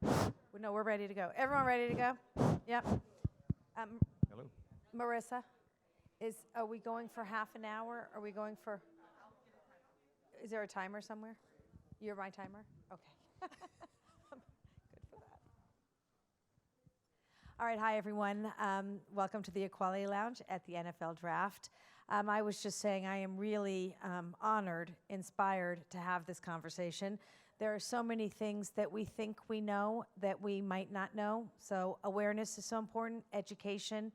No, we're ready to go. Everyone ready to go? Yep. Hello. Marissa, are we going for half an hour? Are we going for? Is there a timer somewhere? You're my timer? Okay. Good for that. All right, hi everyone. Welcome to the Equality Lounge at the NFL Draft. I was just saying I am really honored, inspired to have this conversation. There are so many things that we think we know that we might not know. So awareness is so important. Education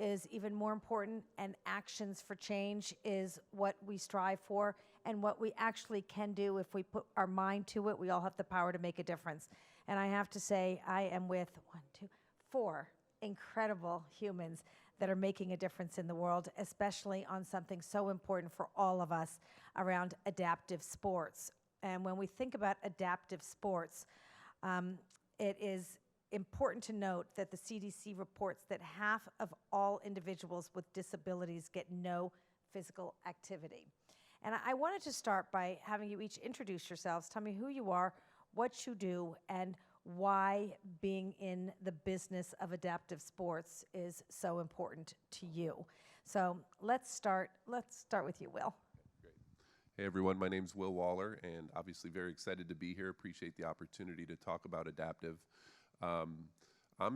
is even more important. And actions for change is what we strive for and what we actually can do if we put our mind to it. We all have the power to make a difference. And I have to say, I am with 4 incredible humans that are making a difference in the world, especially on something so important for all of us around adaptive sports. And when we think about adaptive sports, it is important to note that the CDC reports that half of all individuals with disabilities get no physical activity. And I wanted to start by having you each introduce yourselves. Tell me who you are, what you do, and why being in the business of adaptive sports is so important to you. So let's start with you, Will. Hey everyone, my name's Will Waller, and obviously very excited to be here. Appreciate the opportunity to talk about adaptive. I'm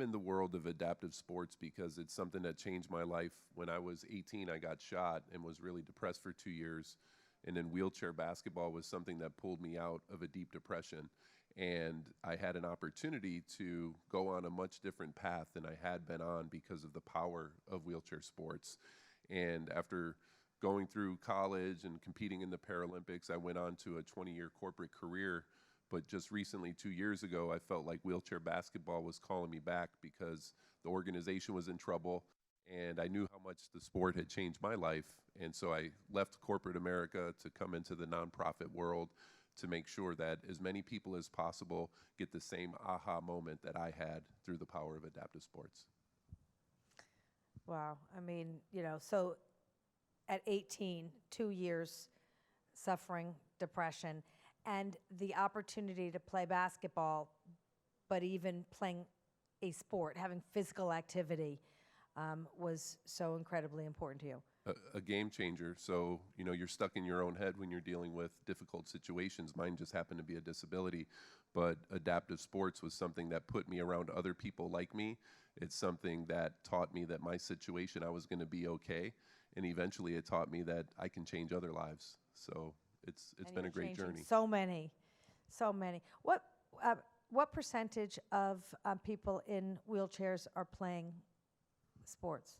in the world of adaptive sports because it's something that changed my life. When I was 18, I got shot and was really depressed for 2 years. And then wheelchair basketball was something that pulled me out of a deep depression. And I had an opportunity to go on a much different path than I had been on because of the power of wheelchair sports. And after going through college and competing in the Paralympics, I went on to a 20-year corporate career. But just recently, 2 years ago, I felt like wheelchair basketball was calling me back because the organization was in trouble, and I knew how much the sport had changed my life. And so I left corporate America to come into the nonprofit world to make sure that as many people as possible get the same aha moment that I had through the power of adaptive sports. Wow. I mean, so at 18, 2 years suffering depression, and the opportunity to play basketball, but even playing a sport, having physical activity, was so incredibly important to you. A game changer. So, you're stuck in your own head when you're dealing with difficult situations. Mine just happened to be a disability, but adaptive sports was something that put me around other people like me. It's something that taught me that my situation, I was going to be okay. And eventually it taught me that I can change other lives. So it's been a great journey. So many. What percentage of people in wheelchairs are playing sports?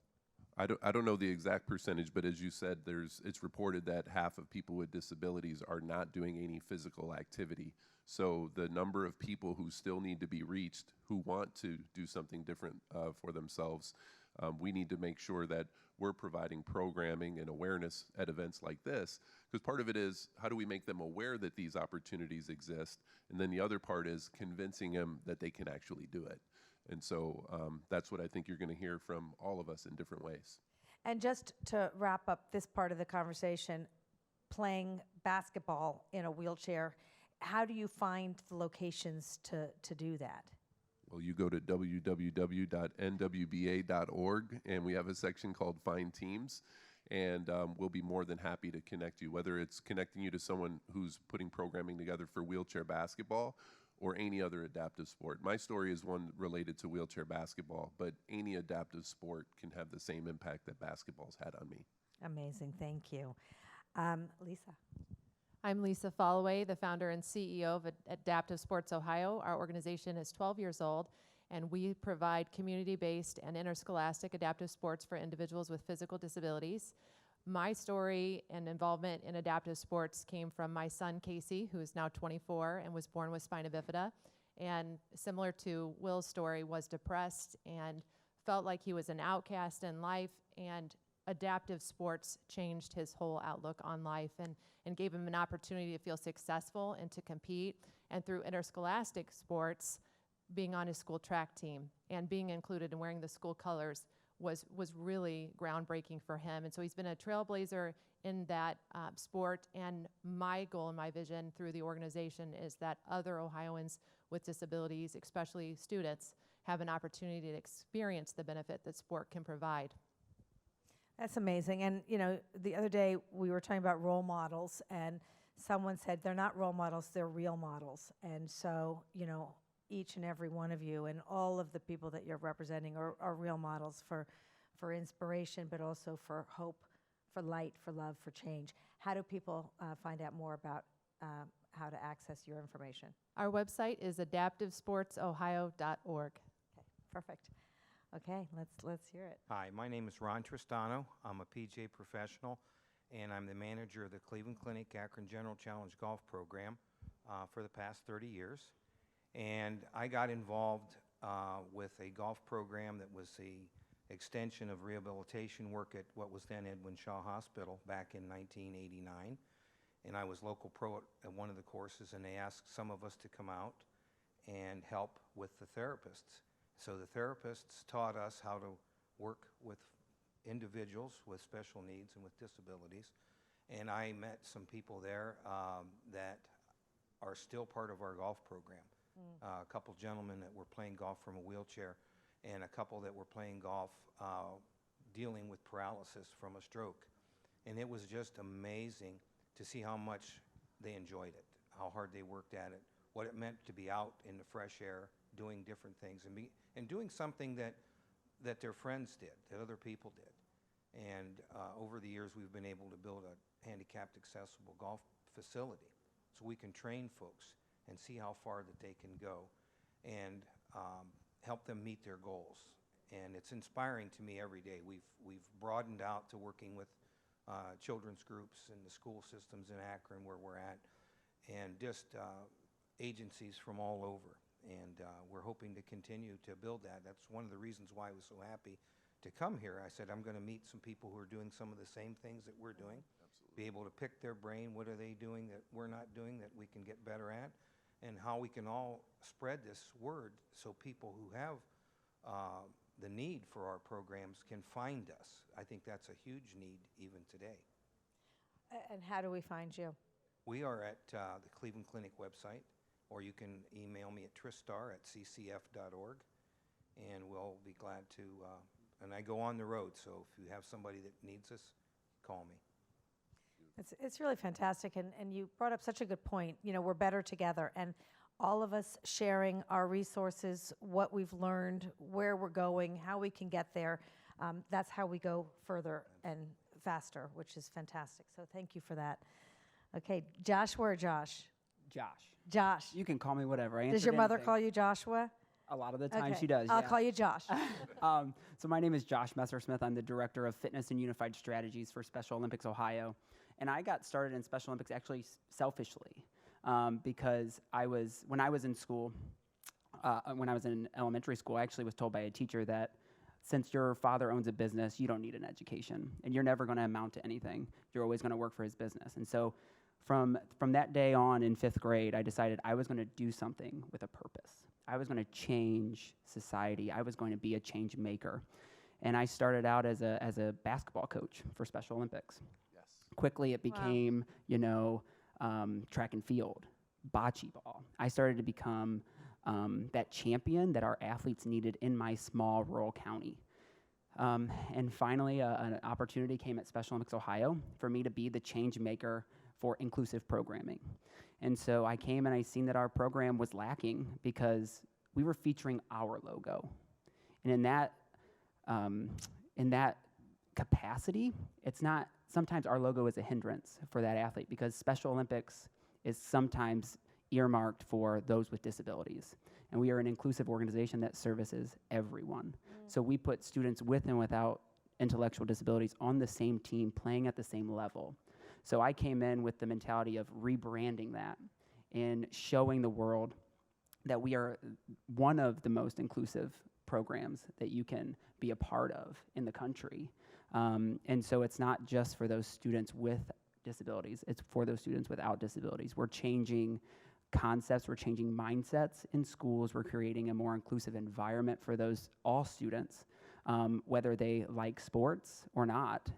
I don't know the exact percentage, but as you said, it's reported that half of people with disabilities are not doing any physical activity. So the number of people who still need to be reached, who want to do something different for themselves, we need to make sure that we're providing programming and awareness at events like this, because part of it is how do we make them aware that these opportunities exist, and then the other part is convincing them that they can actually do it. And so that's what I think you're going to hear from all of us in different ways. And just to wrap up this part of the conversation, playing basketball in a wheelchair, how do you find the locations to do that? Well, you go to www.nwba.org, and we have a section called Find Teams, and we'll be more than happy to connect you, whether it's connecting you to someone who's putting programming together for wheelchair basketball or any other adaptive sport. My story is one related to wheelchair basketball, but any adaptive sport can have the same impact that basketball's had on me. Amazing, thank you. Lisa. I'm Lisa Followay, the founder and CEO of Adaptive Sports Ohio. Our organization is 12 years old, and we provide community-based and interscholastic adaptive sports for individuals with physical disabilities. My story and involvement in adaptive sports came from my son, Casey, who is now 24 and was born with spina bifida. And similar to Will's story, was depressed and felt like he was an outcast in life, and adaptive sports changed his whole outlook on life and gave him an opportunity to feel successful and to compete. And through interscholastic sports, being on his school track team and being included and wearing the school colors was really groundbreaking for him. And so he's been a trailblazer in that sport. And my goal and my vision through the organization is that other Ohioans with disabilities, especially students, have an opportunity to experience the benefit that sport can provide. That's amazing. And, you know, the other day we were talking about role models, and someone said they're not role models, they're real models. And so, you know, each and every one of you and all of the people that you're representing are real models for inspiration, but also for hope, for light, for love, for change. How do people find out more about how to access your information? Our website is adaptivesportsohio.org. Okay, perfect. Okay, let's hear it. Hi, my name is Ron Tristano. I'm a PGA professional, and I'm the manager of the Cleveland Clinic Akron General Challenge Golf Program for the past 30 years. And I got involved with a golf program that was the extension of rehabilitation work at what was then Edwin Shaw Hospital back in 1989. And I was local pro at one of the courses, and they asked some of us to come out and help with the therapists. So the therapists taught us how to work with individuals with special needs and with disabilities. And I met some people there that are still part of our golf program. A couple gentlemen that were playing golf from a wheelchair, and a couple that were playing golf dealing with paralysis from a stroke. And it was just amazing to see how much they enjoyed it, how hard they worked at it, what it meant to be out in the fresh air, doing different things, and doing something that their friends did, that other people did. And over the years, we've been able to build a handicapped accessible golf facility so we can train folks and see how far that they can go and help them meet their goals. And it's inspiring to me every day. We've broadened out to working with children's groups in the school systems in Akron where we're at, and just agencies from all over. And we're hoping to continue to build that. That's one of the reasons why I was so happy to come here. I said, I'm going to meet some people who are doing some of the same things that we're doing. Absolutely. Be able to pick their brain. What are they doing that we're not doing that we can get better at? And how we can all spread this word so people who have the need for our programs can find us. I think that's a huge need even today. And how do we find you? We are at the Cleveland Clinic website, or you can email me at tristar@ccf.org, and we'll be glad to, and I go on the road, so if you have somebody that needs us, call me. It's really fantastic, and you brought up such a good point. You know, we're better together, and all of us sharing our resources, what we've learned, where we're going, how we can get there. That's how we go further and faster, which is fantastic. So thank you for that. Okay, Joshua or Josh? Josh. Josh. You can call me whatever. Does your mother call you Joshua? A lot of the time Okay. she does. I'll yeah. call you Josh. So my name is Josh Messersmith. I'm the Director of Fitness and Unified Strategies for Special Olympics Ohio. And I got started in Special Olympics actually selfishly because when I was in school, when I was in elementary school, I actually was told by a teacher that since your father owns a business, you don't need an education, and you're never going to amount to anything. You're always going to work for his business. And so from that day on in 5th grade, I decided I was going to do something with a purpose. I was going to change society. I was going to be a change maker. And I started out as a basketball coach for Special Olympics. Yes. Quickly it became, track and field, bocce ball. I started to become that champion that our athletes needed in my small rural county. And finally, an opportunity came at Special Olympics Ohio for me to be the change maker for inclusive programming. And so I came and I seen that our program was lacking because we were featuring our logo. And in that capacity, it's not, sometimes our logo is a hindrance for that athlete because Special Olympics is sometimes earmarked for those with disabilities. And we are an inclusive organization that services everyone. So we put students with and without intellectual disabilities on the same team, playing at the same level. So I came in with the mentality of rebranding that and showing the world that we are one of the most inclusive programs that you can be a part of in the country. And so it's not just for those students with disabilities, it's for those students without disabilities. We're changing concepts, we're changing mindsets in schools, we're creating a more inclusive environment for all students, whether they like sports or not,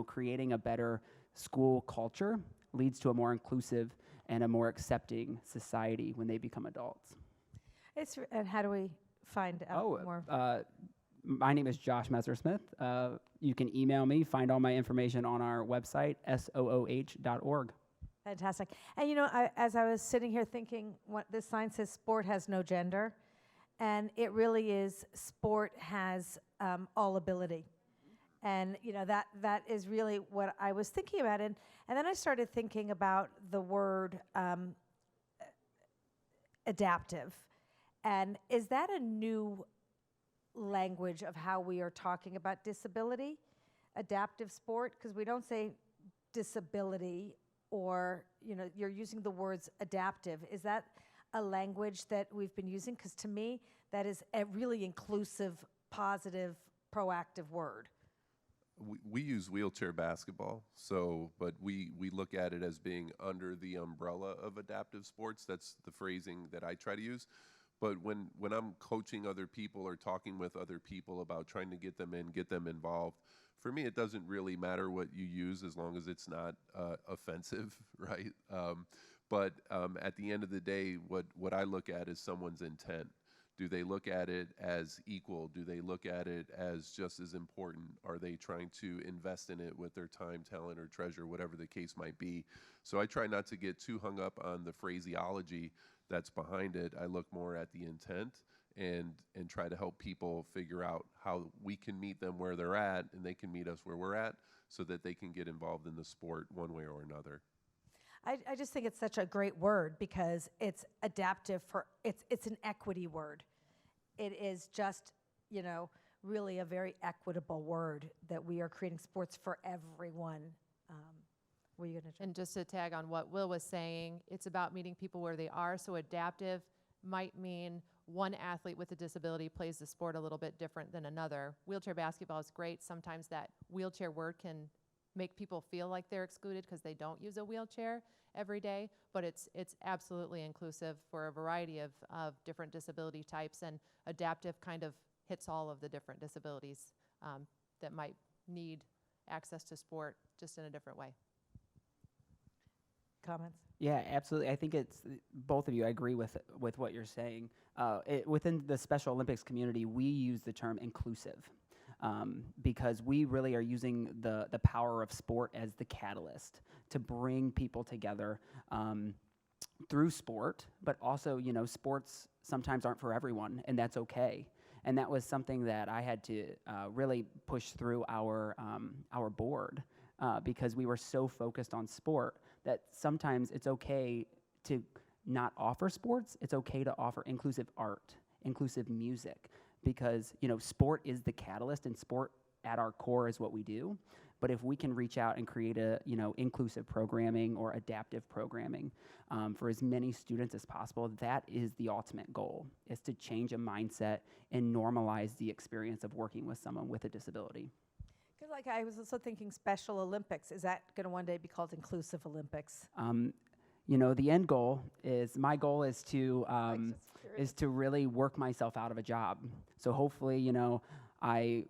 creating a better school culture leads to a more inclusive and a more accepting society when they become adults. And how do we find out more? My name is Josh Messersmith. You can email me, find all my information on our website, sooh.org. Fantastic. And as I was sitting here thinking, what this sign says, sport has no gender, and it really is, sport has all ability. And that is really what I was thinking about. And then I started thinking about the word adaptive. And is that a new language of how we are talking about disability, adaptive sport? Because we don't say disability, or you're using the words adaptive. Is that a language that we've been using? Because to me, that is a really inclusive, positive, proactive word. We use wheelchair basketball, but we look at it as being under the umbrella of adaptive sports. That's the phrasing that I try to use. But when I'm coaching other people or talking with other people about trying to get them involved, for me, it doesn't really matter what you use as long as it's not offensive, right? But at the end of the day, what I look at is someone's intent. Do they look at it as equal? Do they look at it as just as important? Are they trying to invest in it with their time, talent, or treasure, whatever the case might be? So I try not to get too hung up on the phraseology that's behind it. I look more at the intent and try to help people figure out how we can meet them where they're at, and they can meet us where we're at, so that they can get involved in the sport one way or another. I just think it's such a great word, because it's adaptive it's an equity word. It is just, really a very equitable word, that we are creating sports for everyone. Were you going to? And just to tag on what Will was saying, it's about meeting people where they are. So adaptive might mean one athlete with a disability plays the sport a little bit different than another. Wheelchair basketball is great. Sometimes that wheelchair word can make people feel like they're excluded because they don't use a wheelchair every day, but it's absolutely inclusive for a variety of different disability types, and adaptive kind of hits all of the different disabilities that might need access to sport, just in a different way. Comments? Yeah, absolutely. I think it's both of you. I agree with what you're saying. Within the Special Olympics community, we use the term inclusive. Because we really are using the power of sport as the catalyst to bring people together through sport, but also, sports sometimes aren't for everyone, and that's okay. And that was something that I had to really push through our board, because we were so focused on sport that sometimes it's okay to not offer sports. It's okay to offer inclusive art, inclusive music, because sport is the catalyst, and sport at our core is what we do. But if we can reach out and create a inclusive programming or adaptive programming for as many students as possible, that is the ultimate goal, is to change a mindset and normalize the experience of working with someone with a disability. Because I was also thinking Special Olympics. Is that going to one day be called Inclusive Olympics? The end goal is, my goal is to really work myself out of a job. So hopefully,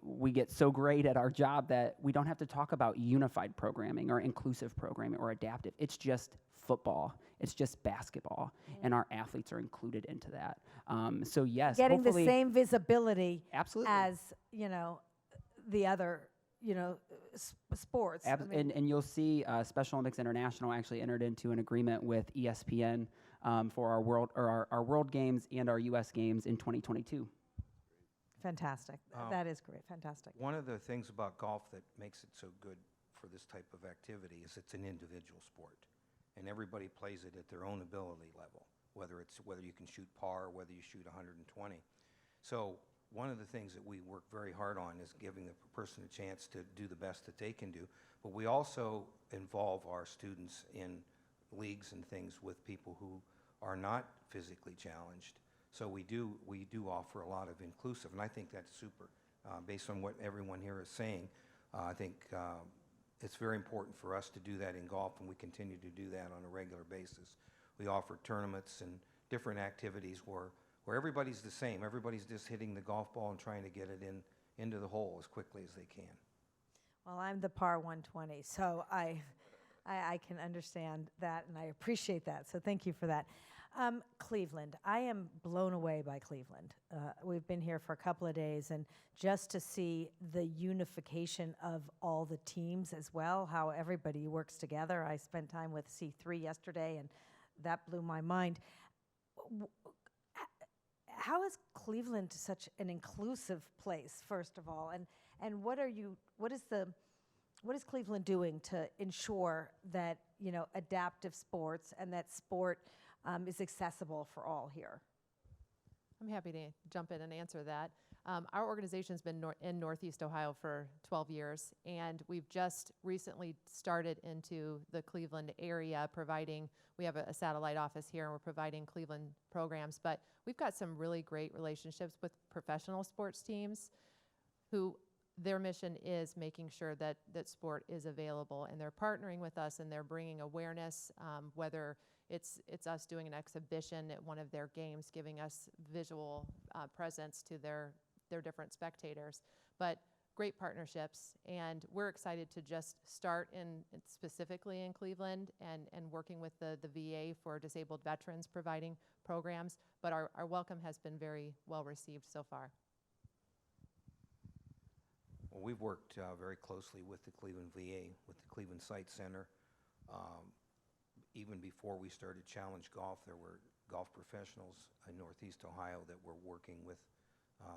we get so great at our job that we don't have to talk about unified programming or inclusive programming or adaptive. It's just football. It's just basketball, and our athletes are included into that. So yes, getting the same visibility, absolutely, as the other sports. And you'll see Special Olympics International actually entered into an agreement with ESPN for our World Games and our U.S. Games in 2022. Fantastic. That is great. Fantastic. One of the things about golf that makes it so good for this type of activity is it's an individual sport, and everybody plays it at their own ability level, whether you can shoot par, or whether you shoot 120. So one of the things that we work very hard on is giving the person a chance to do the best that they can do, but we also involve our students in leagues and things with people who are not physically challenged. So we do offer a lot of inclusive, and I think that's super. Based on what everyone here is saying, I think it's very important for us to do that in golf, and we continue to do that on a regular basis. We offer tournaments and different activities where everybody's the same. Everybody's just hitting the golf ball and trying to get it into the hole as quickly as they can. Well, I'm the par 120, so I can understand that, and I appreciate that. So thank you for that. Cleveland, I am blown away by Cleveland. We've been here for a couple of days, and just to see the unification of all the teams as well, how everybody works together. I spent time with C3 yesterday, and that blew my mind. How is Cleveland such an inclusive place, first of all, and what is Cleveland doing to ensure that adaptive sports and that sport is accessible for all here? I'm happy to jump in and answer that. Our organization's been in Northeast Ohio for 12 years, and we've just recently started into the Cleveland area we have a satellite office here, and we're providing Cleveland programs, but we've got some really great relationships with professional sports teams who their mission is making sure that sport is available, and they're partnering with us, and they're bringing awareness, whether it's us doing an exhibition at one of their games, giving us visual presence to their different spectators. But great partnerships, and we're excited to just start specifically in Cleveland and working with the VA for disabled veterans providing programs, but our welcome has been very well received so far. Well, we've worked very closely with the Cleveland VA, with the Cleveland Sight Center. Even before we started Challenge Golf, there were golf professionals in Northeast Ohio that were working with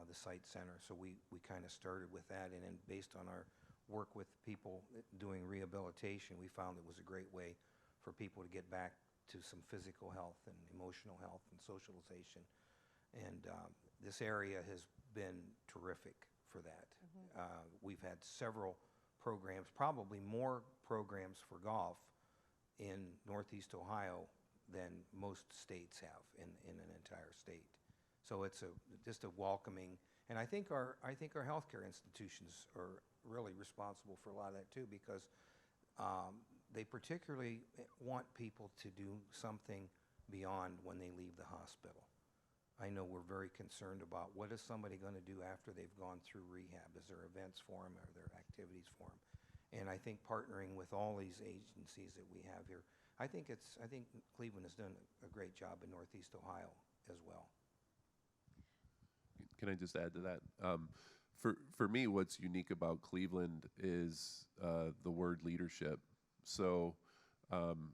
the Sight Center. So we kind of started with that, and then based on our work with people doing rehabilitation, we found it was a great way for people to get back to some physical health and emotional health and socialization. And this area has been terrific for that. We've had several programs, probably more programs for golf in Northeast Ohio than most states have in an entire state. So it's just a welcoming, and I think our healthcare institutions are really responsible for a lot of that too, because they particularly want people to do something beyond when they leave the hospital. I know we're very concerned about what is somebody going to do after they've gone through rehab. Is there events for them? Are there activities for them? And I think partnering with all these agencies that we have here, I think Cleveland has done a great job in Northeast Ohio as well. Can I just add to that? For me, what's unique about Cleveland is the word leadership. So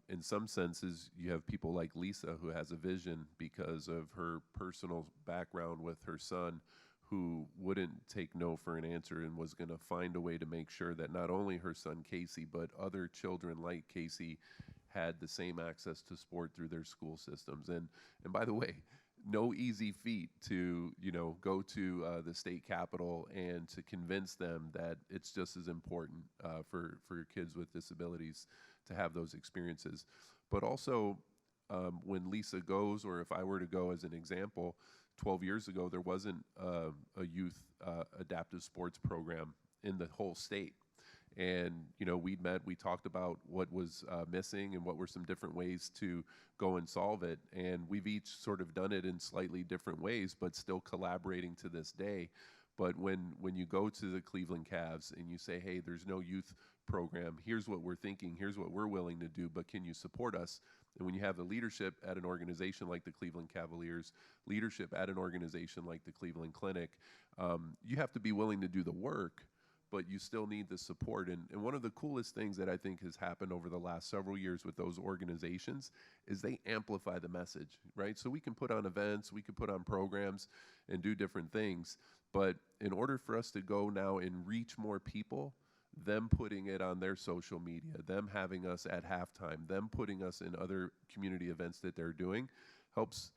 in some senses, you have people like Lisa, who has a vision because of her personal background with her son, who wouldn't take no for an answer and was going to find a way to make sure that not only her son Casey, but other children like Casey had the same access to sport through their school systems. And by the way, no easy feat to go to the state capitol and to convince them that it's just as important for kids with disabilities to have those experiences. But also, when Lisa goes, or if I were to go as an example, 12 years ago, there wasn't a youth adaptive sports program in the whole state. And, we'd met, we talked about what was missing and what were some different ways to go and solve it. And we've each sort of done it in slightly different ways, but still collaborating to this day. But when you go to the Cleveland Cavs and you say, hey, there's no youth program, here's what we're thinking, here's what we're willing to do, but can you support us? And when you have the leadership at an organization like the Cleveland Cavaliers, leadership at an organization like the Cleveland Clinic, you have to be willing to do the work, but you still need the support. And one of the coolest things that I think has happened over the last several years with those organizations is they amplify the message, right? So we can put on events, we can put on programs and do different things, but in order for us to go now and reach more people, them putting it on their social media, them having us at halftime, them putting us in other community events that they're doing, helps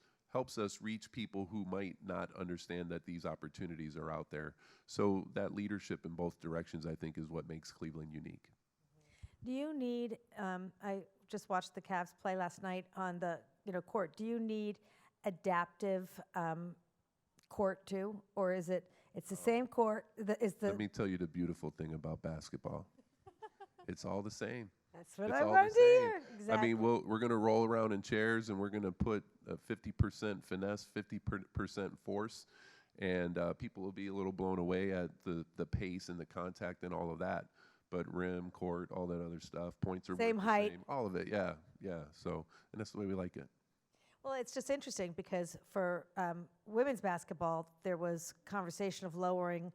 us reach people who might not understand that these opportunities are out there. So that leadership in both directions, I think, is what makes Cleveland unique. Do you need, I just watched the Cavs play last night on the court. Do you need adaptive court too? Or is it's the same court? Let me tell you the beautiful thing about basketball. It's all the same. That's what It's I all wanted the to hear. same. Exactly. I mean, we're going to roll around in chairs, and we're going to put 50% finesse, 50% force, and people will be a little blown away at the pace and the contact and all of that. but rim, court, all that other stuff. Points are Same worth the height. same. All of it, yeah, yeah. So, and that's the way we like it. Well, it's just interesting because for women's basketball, there was conversation of lowering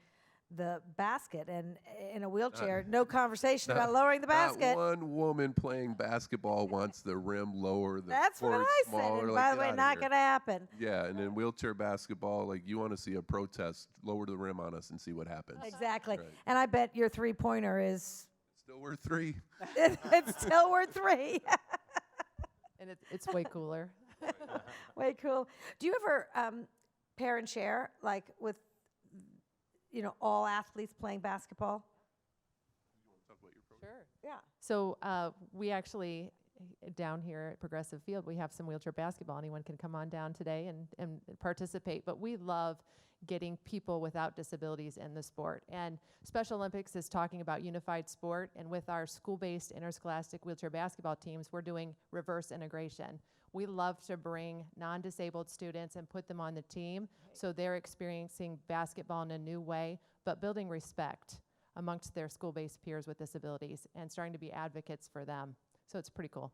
the basket, and in a wheelchair, no conversation about lowering the basket. Not one woman playing basketball wants the rim lower, the That's what court I said. smaller. And like, by the get way, outta not here. going to happen. Yeah, and in wheelchair basketball, like you want to see a protest, lower the rim on us and see what happens. Exactly. Right. And I bet your three-pointer is Still worth 3. it's still worth 3. And it's way cooler. Way cool. Do you ever pair and share, like with, all athletes playing basketball? Talk about your program. Sure. Yeah. So we actually, down here at Progressive Field, we have some wheelchair basketball. Anyone can come on down today and participate. But we love getting people without disabilities in the sport. And Special Olympics is talking about unified sport. And with our school-based interscholastic wheelchair basketball teams, we're doing reverse integration. We love to bring non-disabled students and put them on the team so they're experiencing basketball in a new way, but building respect amongst their school-based peers with disabilities and starting to be advocates for them. So it's pretty cool.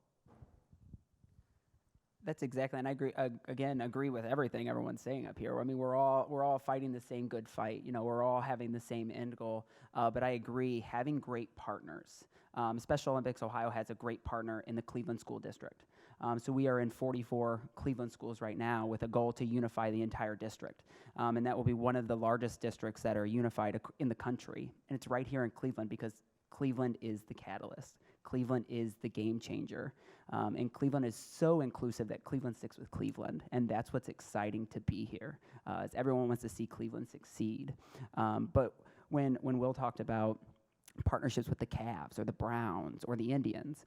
That's exactly, and I agree. Agree with everything everyone's saying up here. I mean, we're all fighting the same good fight. We're all having the same end goal. But I agree, having great partners. Special Olympics Ohio has a great partner in the Cleveland School District. So we are in 44 Cleveland schools right now with a goal to unify the entire district, and that will be one of the largest districts that are unified in the country. And it's right here in Cleveland because Cleveland is the catalyst. Cleveland is the game changer. And Cleveland is so inclusive that Cleveland sticks with Cleveland. And that's what's exciting to be here, is everyone wants to see Cleveland succeed. But when Will talked about partnerships with the Cavs or the Browns or the Indians,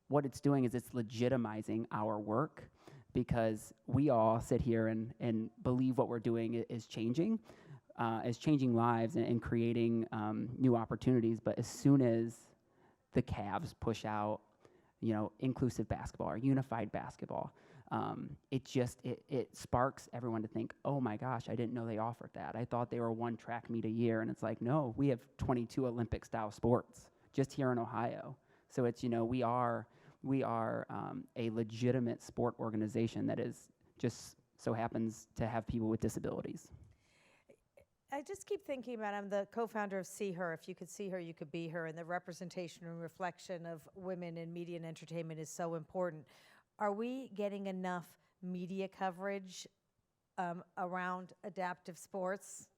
what it's doing is it's legitimizing our work because we all sit here and believe what we're doing is changing lives and creating new opportunities. But as soon as the Cavs push out, inclusive basketball or unified basketball, it sparks everyone to think, oh my gosh, I didn't know they offered that. I thought they were one track meet a year. And it's like, no, we have 22 Olympic style sports just here in Ohio. So it's, we are a legitimate sport organization that is just so happens to have people with disabilities. I just keep thinking about, I'm the co-founder of See Her. If you could see her, you could be her. And the representation and reflection of women in media and entertainment is so important. Are we getting enough media coverage around adaptive sports?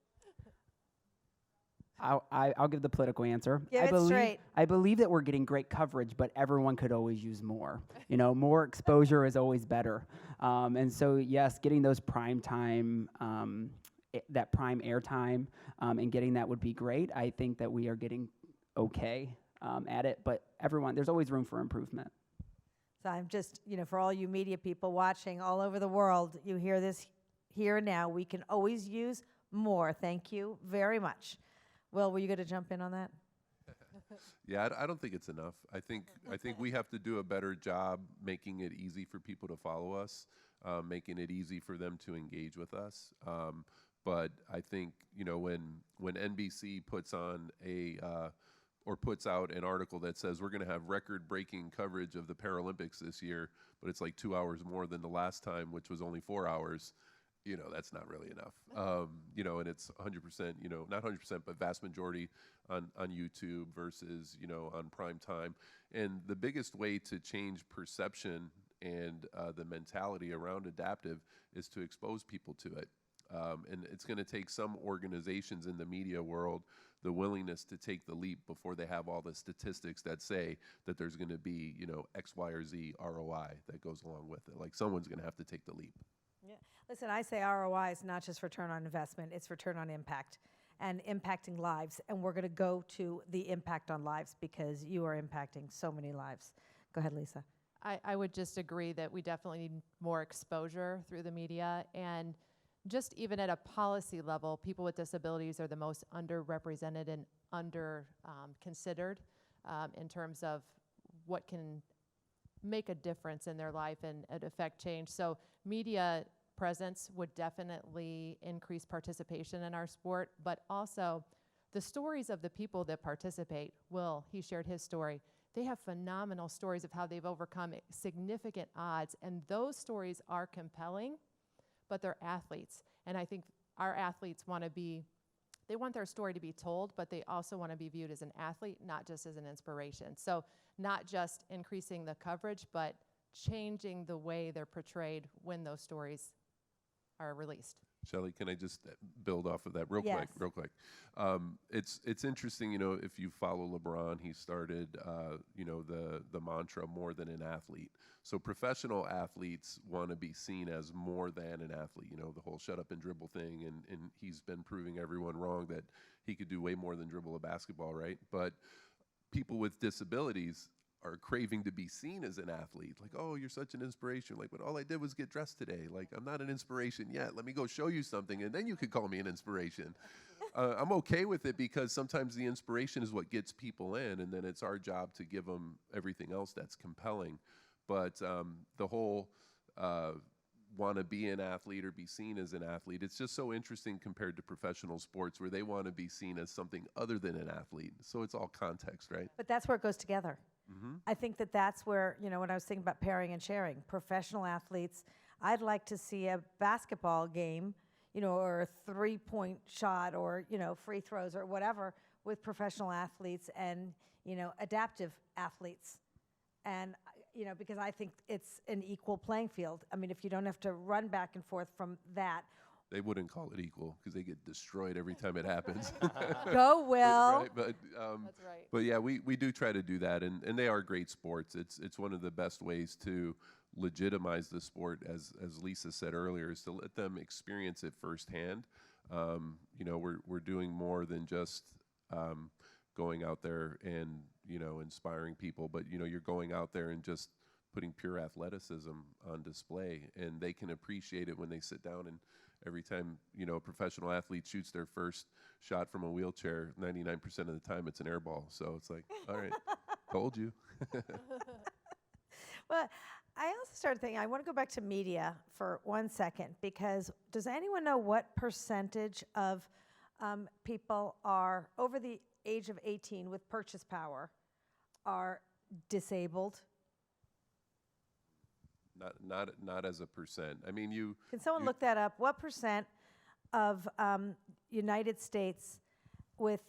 I'll give the political answer. Give it straight. I believe that we're getting great coverage, but everyone could always use more. More exposure is always better. And so, yes, getting those prime time, that prime airtime, and getting that would be great. I think that we are getting okay at it, but there's always room for improvement. So I'm just, for all you media people watching all over the world, you hear this here and now. We can always use more. Thank you very much. Will, were you going to jump in on that? Yeah, I don't think it's enough. I think we have to do a better job making it easy for people to follow us, making it easy for them to engage with us. But I think when NBC puts on or puts out an article that says we're going to have record-breaking coverage of the Paralympics this year, but it's like 2 hours more than the last time, which was only 4 hours. That's not really enough. And it's 100%, not 100%, but vast majority on YouTube versus, on prime time. And the biggest way to change perception and the mentality around adaptive is to expose people to it. And it's going to take some organizations in the media world the willingness to take the leap before they have all the statistics that say that there's going to be, X, Y, or Z ROI that goes along with it. Like someone's going to have to take the leap. Yeah. Listen, I say ROI is not just return on investment, it's return on impact and impacting lives. And we're going to go to the impact on lives because you are impacting so many lives. Go ahead, Lisa. I would just agree that we definitely need more exposure through the media. And just even at a policy level, people with disabilities are the most underrepresented and considered in terms of what can make a difference in their life and affect change. So media presence would definitely increase participation in our sport, but also the stories of the people that participate, he shared his story. They have phenomenal stories of how they've overcome significant odds, and those stories are compelling, but they're athletes. And I think our athletes they want their story to be told, but they also want to be viewed as an athlete, not just as an inspiration. So not just increasing the coverage, but changing the way they're portrayed when those stories are released. Shelley, can I just build off of that real Yes. quick? It's interesting, if you follow LeBron, he started, the mantra more than an athlete. So professional athletes want to be seen as more than an athlete, the whole shut up and dribble thing. And he's been proving everyone wrong that he could do way more than dribble a basketball, right? But people with disabilities are craving to be seen as an athlete. Like, oh, you're such an inspiration. Like, but all I did was get dressed today. Like, I'm not an inspiration yet. Let me go show you something, and then you could call me an inspiration. I'm okay with it because sometimes the inspiration is what gets people in, and then it's our job to give them everything else that's compelling. But the whole want to be an athlete or be seen as an athlete, it's just so interesting compared to professional sports where they want to be seen as something other than an athlete. So it's all context, right? But that's where it goes together. I think that's where, when I was thinking about pairing and sharing, professional athletes, I'd like to see a basketball game, or a three-point shot or, free throws or whatever with professional athletes and, adaptive athletes. And, because I think it's an equal playing field. I mean, if you don't have to run back and forth from that. They wouldn't call it equal because they get destroyed every time it happens. Go, Will. Right? But, That's right. But yeah, we do try to do that, and they are great sports. It's one of the best ways to legitimize the sport, as Lisa said earlier, is to let them experience it firsthand. We're doing more than just going out there and inspiring people, but you're going out there and just putting pure athleticism on display, and they can appreciate it when they sit down. And every time a professional athlete shoots their first shot from a wheelchair, 99% of the time it's an air ball. So it's like, all right, told you. Well, I also started thinking, I want to go back to media for 1 second, because does anyone know what percentage of people are over the age of 18 with purchase power are disabled? Not as a percent. I mean, Can someone look that up? What percent of United States with,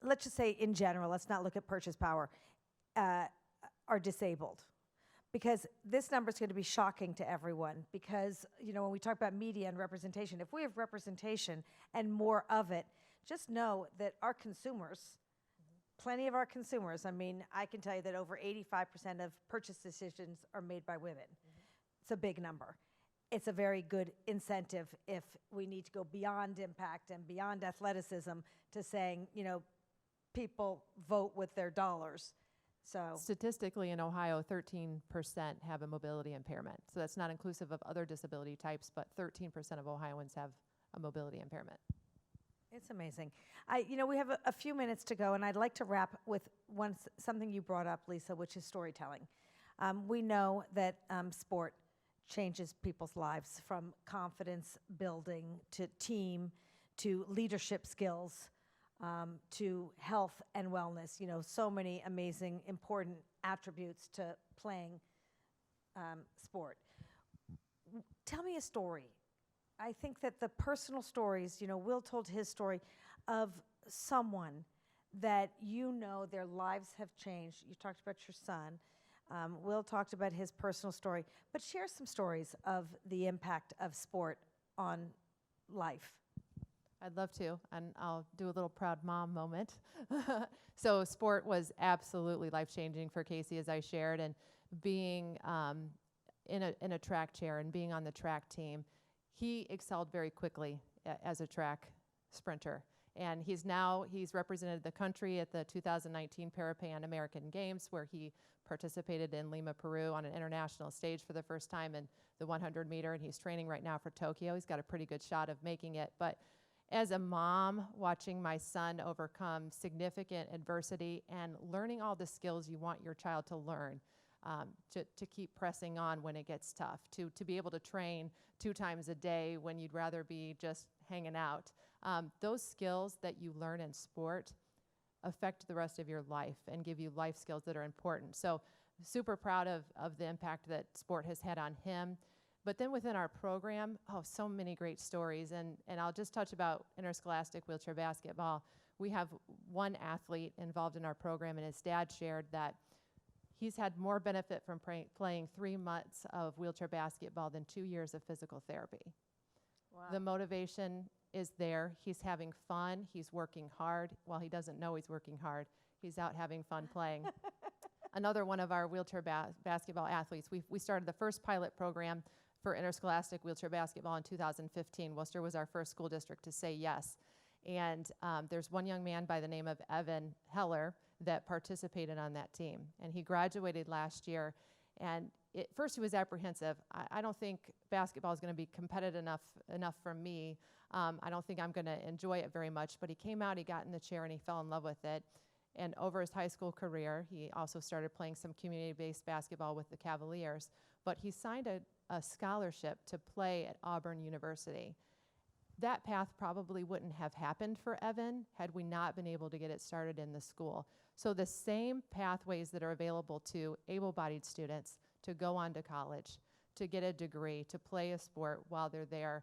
let's just say in general, let's not look at purchase power, are disabled? Because this number is going to be shocking to everyone, because, when we talk about media and representation, if we have representation and more of it, just know that our consumers, plenty of our consumers, I mean, I can tell you that over 85% of purchase decisions are made by women. It's a big number. It's a very good incentive if we need to go beyond impact and beyond athleticism to saying, people vote with their dollars. So Statistically, in Ohio, 13% have a mobility impairment. So that's not inclusive of other disability types, but 13% of Ohioans have a mobility impairment. it's amazing. We have a few minutes to go, and I'd like to wrap with something you brought up, Lisa, which is storytelling. We know that sport changes people's lives, from confidence building to team to leadership skills to health and wellness. So many amazing, important attributes to playing sport. Tell me a story. I think that the personal stories, Will told his story of someone that their lives have changed. You talked about your son. Will talked about his personal story, but share some stories of the impact of sport on life. I'd love to, and I'll do a little proud mom moment. So sport was absolutely life-changing for Casey, as I shared, and being in a track chair and being on the track team, he excelled very quickly as a track sprinter. And he's represented the country at the 2019 Pan American Games, where he participated in Lima, Peru on an international stage for the first time in the 100 meter, and he's training right now for Tokyo. He's got a pretty good shot of making it. But as a mom, watching my son overcome significant adversity and learning all the skills you want your child to learn, to keep pressing on when it gets tough, to be able to train 2 times a day when you'd rather be just hanging out. Those skills that you learn in sport affect the rest of your life and give you life skills that are important. So super proud of the impact that sport has had on him. But then within our program, so many great stories. And I'll just touch about interscholastic wheelchair basketball. We have one athlete involved in our program, and his dad shared that he's had more benefit from playing 3 months of wheelchair basketball than 2 years of physical therapy. Wow. The motivation is there. He's having fun. He's working hard. While he doesn't know he's working hard, he's out having fun playing. Another one of our wheelchair basketball athletes, we started the first pilot program for interscholastic wheelchair basketball in 2015. Worcester was our first school district to say yes. And there's one young man by the name of Evan Heller that participated on that team. And he graduated last year. And first he was apprehensive. I don't think basketball is going to be competitive enough for me. I don't think I'm going to enjoy it very much. But he came out, he got in the chair, and he fell in love with it. And over his high school career, he also started playing some community-based basketball with the Cavaliers. But he signed a scholarship to play at Auburn University. That path probably wouldn't have happened for Evan had we not been able to get it started in the school. So the same pathways that are available to able-bodied students to go on to college, to get a degree, to play a sport while they're there,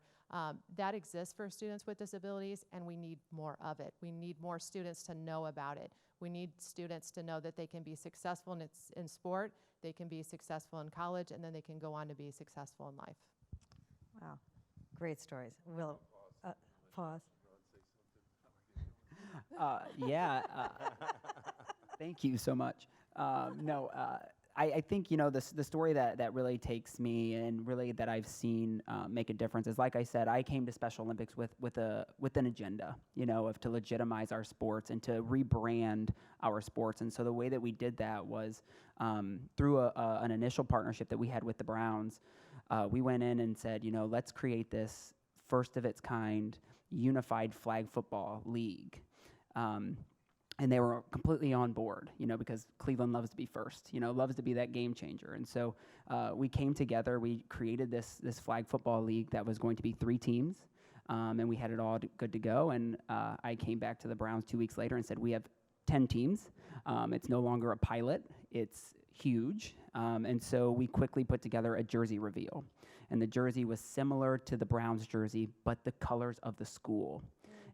that exists for students with disabilities, and we need more of it. We need more students to know about it. We need students to know that they can be successful in sport, they can be successful in college, and then they can go on to be successful in life. Wow. Great stories. We'll pause. Thank you so much. I think, the story that really takes me and really that I've seen make a difference is, like I said, I came to Special Olympics with an agenda, to legitimize our sports and to rebrand our sports. And so the way that we did that was through an initial partnership that we had with the Browns. We went in and said, let's create this first of its kind unified flag football league. And they were completely on board, because Cleveland loves to be first, loves to be that game changer. And so we came together, we created this flag football league that was going to be 3 teams, and we had it all good to go. And I came back to the Browns 2 weeks later and said, we have 10 teams. It's no longer a pilot, it's huge. And so we quickly put together a jersey reveal. And the jersey was similar to the Browns jersey, but the colors of the school.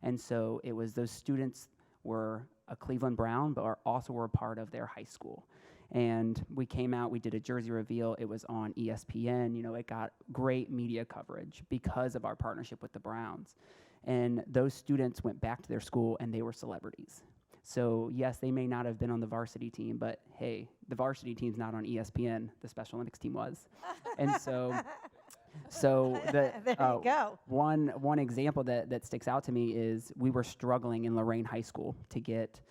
And so it was those students were a Cleveland Brown, but also were a part of their high school. And we came out, we did a jersey reveal. It was on ESPN. It got great media coverage because of our partnership with the Browns. And those students went back to their school and they were celebrities. So yes, they may not have been on the varsity team, but hey, the varsity team's not on ESPN. The Special Olympics team was. And so There you go. One example that sticks out to me is we were struggling in Lorraine High School to get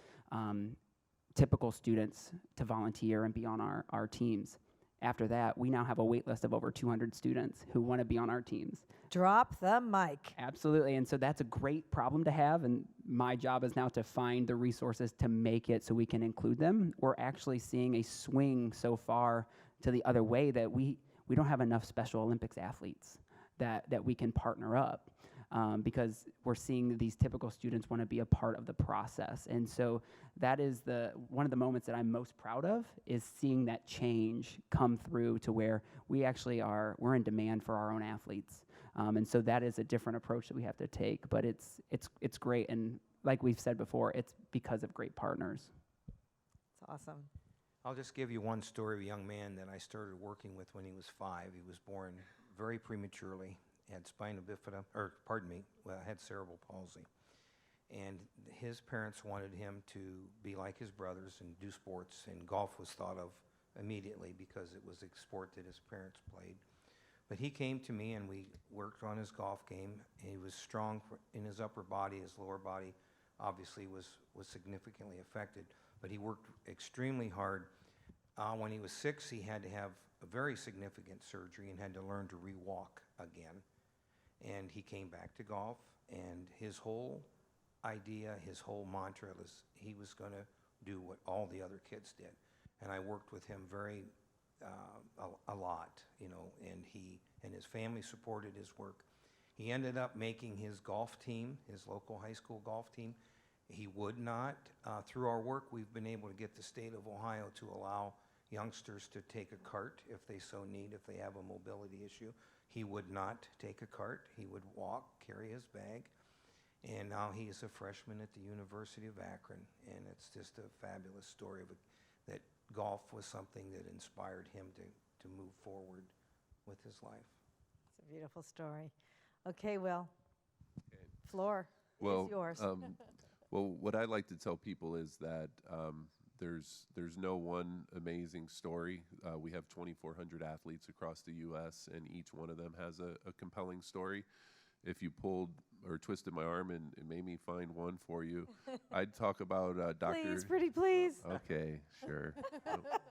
typical students to volunteer and be on our teams. After that, we now have a wait list of over 200 students who want to be on our teams. Drop the mic. Absolutely, and so that's a great problem to have, and my job is now to find the resources to make it so we can include them. We're actually seeing a swing so far to the other way that we don't have enough Special Olympics athletes that we can partner up because we're seeing these typical students want to be a part of the process. And so that is one of the moments that I'm most proud of, is seeing that change come through to where we're in demand for our own athletes. And so that is a different approach that we have to take, but it's great. And like we've said before, it's because of great partners. It's awesome. I'll just give you one story of a young man that I started working with when he was 5. He was born very prematurely, had had cerebral palsy. And his parents wanted him to be like his brothers and do sports, and golf was thought of immediately because it was a sport that his parents played. But he came to me and we worked on his golf game. He was strong in his upper body. His lower body obviously was significantly affected, but he worked extremely hard. When he was 6, he had to have a very significant surgery and had to learn to re-walk again. And he came back to golf, and his whole idea, his whole mantra was he was going to do what all the other kids did. And I worked with him a lot, and he and his family supported his work. He ended up making his golf team, his local high school golf team. He would not. Through our work, we've been able to get the state of Ohio to allow youngsters to take a cart if they so need, if they have a mobility issue. He would not take a cart. He would walk, carry his bag. And now he is a freshman at the University of Akron. And it's just a fabulous story of that golf was something that inspired him to move forward with his life. It's a beautiful story. Okay, Will. Floor Well, is yours. Well, what I like to tell people is that there's no one amazing story. We have 2,400 athletes across the U.S., and each one of them has a compelling story. If you pulled or twisted my arm and made me find one for you, I'd talk about Dr. Please, pretty please. Okay, sure,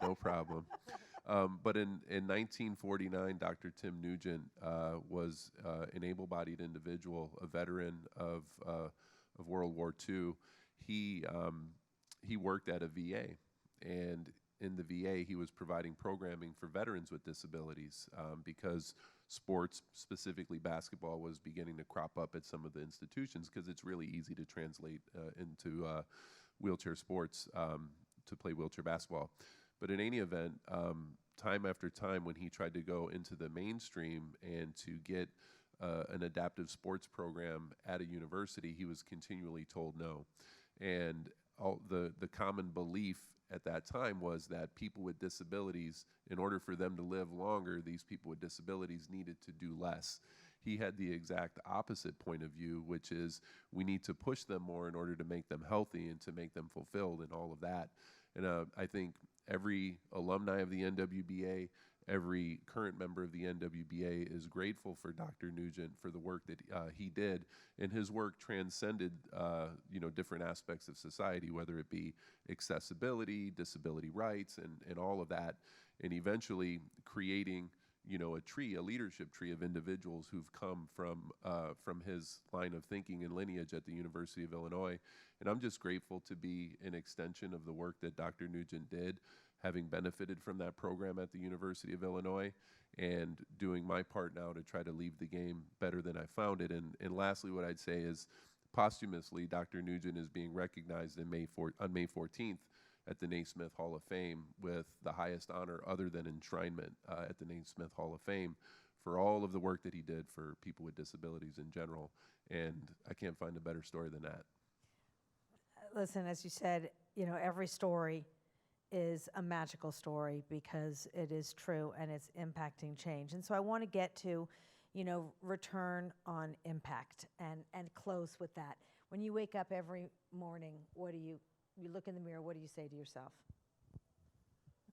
no problem. But in 1949, Dr. Tim Nugent was an able-bodied individual, a veteran of World War II. He worked at a VA, and in the VA, he was providing programming for veterans with disabilities because sports, specifically basketball, was beginning to crop up at some of the institutions because it's really easy to translate into wheelchair sports to play wheelchair basketball. But in any event, time after time, when he tried to go into the mainstream and to get an adaptive sports program at a university, he was continually told no. And the common belief at that time was that people with disabilities, in order for them to live longer, these people with disabilities needed to do less. He had the exact opposite point of view, which is we need to push them more in order to make them healthy and to make them fulfilled and all of that. And I think every alumni of the NWBA, every current member of the NWBA is grateful for Dr. Nugent for the work that he did, and his work transcended, different aspects of society, whether it be accessibility, disability rights, and all of that, and eventually creating, a leadership tree of individuals who've come from his line of thinking and lineage at the University of Illinois. And I'm just grateful to be an extension of the work that Dr. Nugent did, having benefited from that program at the University of Illinois, and doing my part now to try to leave the game better than I found it. And lastly, what I'd say is, posthumously, Dr. Nugent is being recognized on May 14th at the Naismith Hall of Fame with the highest honor other than enshrinement at the Naismith Hall of Fame for all of the work that he did for people with disabilities in general. And I can't find a better story than that. Listen, as you said, every story is a magical story because it is true and it's impacting change. And so I want to get to, return on impact and close with that. When you wake up every morning, you look in the mirror, what do you say to yourself?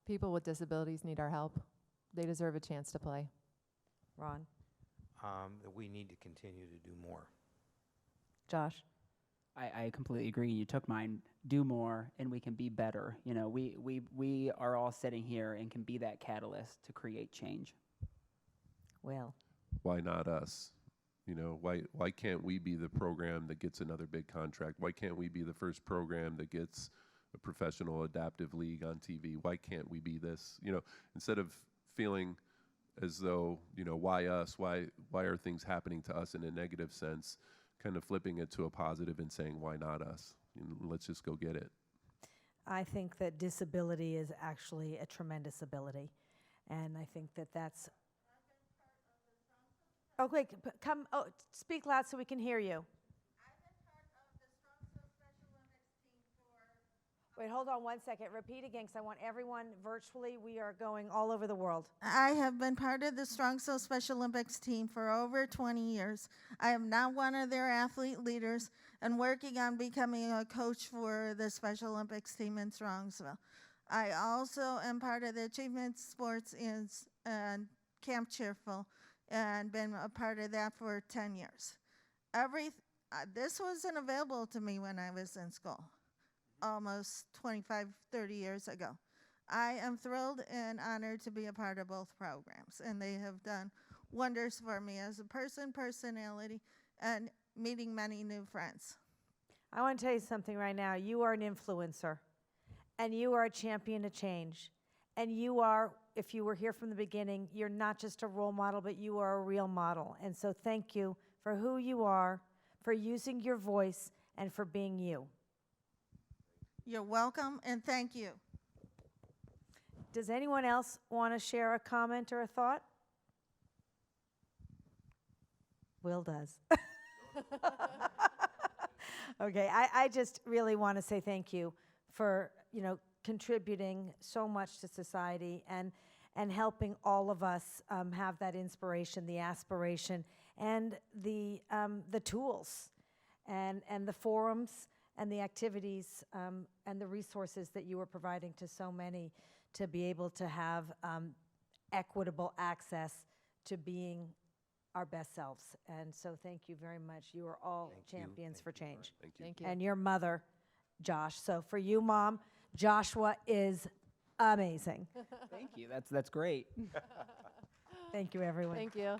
People with disabilities need our help. They deserve a chance to play. Ron? That we need to continue to do more. Josh? I completely agree. You took mine. Do more, and we can be better. We are all sitting here and can be that catalyst to create change. Will? Why not us? Why can't we be the program that gets another big contract? Why can't we be the first program that gets a professional adaptive league on TV? Why can't we be this? Instead of feeling as though, why us? Why are things happening to us in a negative sense? Kind of flipping it to a positive and saying, why not us? Let's just go get it. I think that disability is actually a tremendous ability. And I think that that's... Oh, wait, come, speak loud so we can hear you. Wait, hold on one second. Repeat again, because I want everyone virtually. We are going all over the world. I have been part of the Strong Soul Special Olympics team for over 20 years. I am now one of their athlete leaders and working on becoming a coach for the Special Olympics team in Strongsville. I also am part of the Achievement Sports in Camp Cheerful and been a part of that for 10 years. This wasn't available to me when I was in school, almost 25, 30 years ago. I am thrilled and honored to be a part of both programs, and they have done wonders for me as a personality, and meeting many new friends. I want to tell you something right now. You are an influencer, and you are a champion of change. And you are, if you were here from the beginning, you're not just a role model, but you are a real model. And so thank you for who you are, for using your voice, and for being you. You're welcome, and thank you. Does anyone else want to share a comment or a thought? Will does. Okay, I just really want to say thank you for, contributing so much to society and helping all of us have that inspiration, the aspiration, and the tools and the forums and the activities and the resources that you are providing to so many to be able to have equitable access to being our best selves. And so thank you very much. You are all champions for change. Thank you. Thank you. And your mother, Josh. So for you, Mom, Joshua is amazing. Thank you. That's great. Thank you, everyone. Thank you.